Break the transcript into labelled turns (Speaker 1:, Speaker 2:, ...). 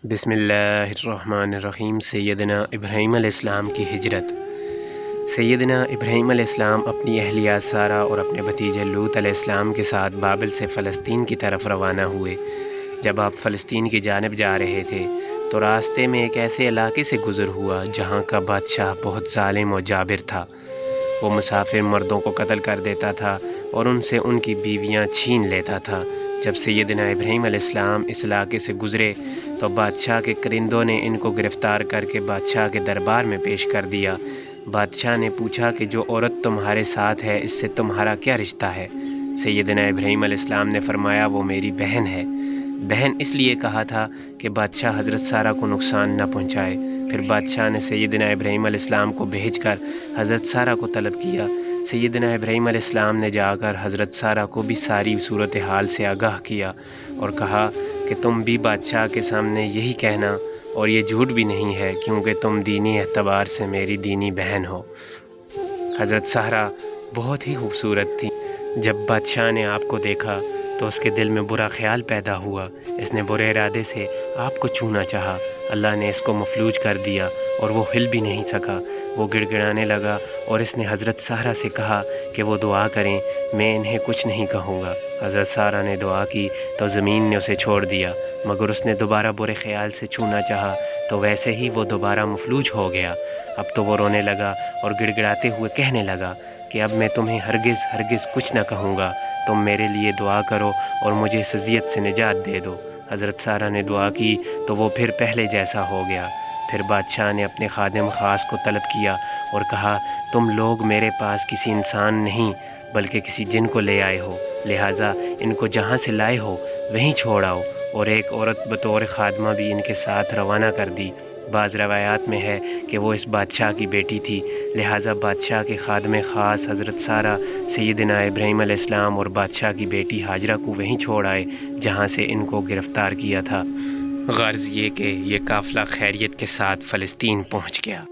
Speaker 1: بسم اللہ الرحمن الرحیم۔ سیدنا ابراہیم علیہ السلام کی ہجرت۔ سیدنا ابراہیم علیہ السلام اپنی اہلیہ سارہ اور اپنے بھتیجے لوط علیہ السلام کے ساتھ بابل سے فلسطین کی طرف روانہ ہوئے۔ جب آپ فلسطین کی جانب جا رہے تھے تو راستے میں ایک ایسے علاقے سے گزر ہوا جہاں کا بادشاہ بہت ظالم و جابر تھا۔ وہ مسافر مردوں کو قتل کر دیتا تھا اور ان سے ان کی بیویاں چھین لیتا تھا۔ جب سیدنا ابراہیم علیہ السلام اس علاقے سے گزرے تو بادشاہ کے کرندوں نے ان کو گرفتار کر کے بادشاہ کے دربار میں پیش کر دیا۔ بادشاہ نے پوچھا کہ جو عورت تمہارے ساتھ ہے اس سے تمہارا کیا رشتہ ہے؟ سیدنا ابراہیم علیہ السلام نے فرمایا وہ میری بہن ہے۔ بہن اس لیے کہا تھا کہ بادشاہ حضرت سارہ کو نقصان نہ پہنچائے۔ پھر بادشاہ نے سیدنا ابراہیم علیہ السلام کو بھیج کر حضرت سارہ کو طلب کیا۔ سیدنا ابراہیم علیہ السلام نے جا کر حضرت سارہ کو بھی ساری صورتحال سے آگاہ کیا اور کہا کہ تم بھی بادشاہ کے سامنے یہی کہنا، اور یہ جھوٹ بھی نہیں ہے کیونکہ تم دینی اعتبار سے میری دینی بہن ہو۔ حضرت سارہ بہت ہی خوبصورت تھی۔ جب بادشاہ نے آپ کو دیکھا تو اس کے دل میں برا خیال پیدا ہوا۔ اس نے برے ارادے سے آپ کو چھونا چاہا۔ اللہ نے اس کو مفلوج کر دیا اور وہ ہل بھی نہیں سکا۔ وہ گڑ گڑانے لگا اور اس نے حضرت سارہ سے کہا کہ وہ دعا کریں، میں انہیں کچھ نہیں کہوں گا۔ حضرت سارہ نے دعا کی تو زمین نے اسے چھوڑ دیا، مگر اس نے دوبارہ برے خیال سے چھونا چاہا تو ویسے ہی وہ دوبارہ مفلوج ہو گیا۔ اب تو وہ رونے لگا اور گڑ گڑاتے ہوئے کہنے لگا کہ اب میں تمہیں ہرگز ہرگز کچھ نہ کہوں گا، تم میرے لیے دعا کرو اور مجھے اس اذیت سے نجات دے دو۔ حضرت سارہ نے دعا کی تو وہ پھر پہلے جیسا ہو گیا۔ پھر بادشاہ نے اپنے خادم خاص کو طلب کیا اور کہا تم لوگ میرے پاس کسی انسان نہیں بلکہ کسی جن کو لے آئے ہو، لہٰذا ان کو جہاں سے لائے ہو وہیں چھوڑ آؤ، اور ایک عورت بطور خادمہ بھی ان کے ساتھ روانہ کر دی۔ بعض روایات میں ہے کہ وہ اس بادشاہ کی بیٹی تھی، لہٰذا بادشاہ کے خادم خاص حضرت سارہ سیدنا ابراہیم علیہ السلام اور بادشاہ کی بیٹی ہاجرہ کو وہیں چھوڑ آئے جہاں سے ان کو گرفتار کیا تھا۔ غرض یہ کہ یہ قافلہ خیریت کے ساتھ فلسطین پہنچ گیا۔